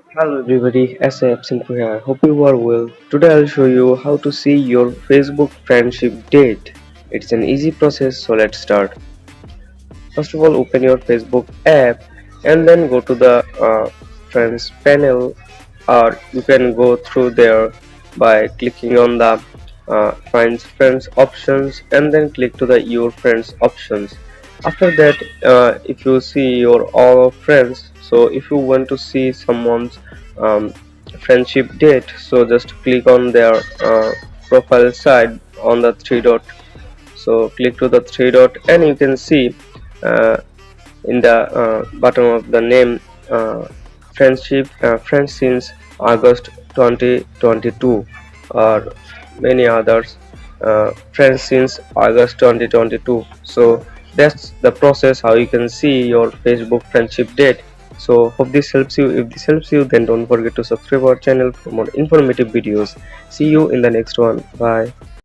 Hello everybody, SF Simple here. Hope you are well. Today I'll show you how to see your Facebook friendship date. It's an easy process, so let's start. First of all, open your Facebook app and then go to the friends panel, or you can go through there by clicking on the find friends options and then click to the your friends options. After that, if you see your all friends, so if you want to see someone's um, friendship date, so just click on their profile side on the three dot. So click to the three dot and you can see uh, in the bottom of the name friendship friends since August 2022 or many others friends since August 2022. So that's the process how you can see your Facebook friendship date. So hope this helps you. If this helps you, then don't forget to subscribe our channel for more informative videos. See you in the next one. Bye.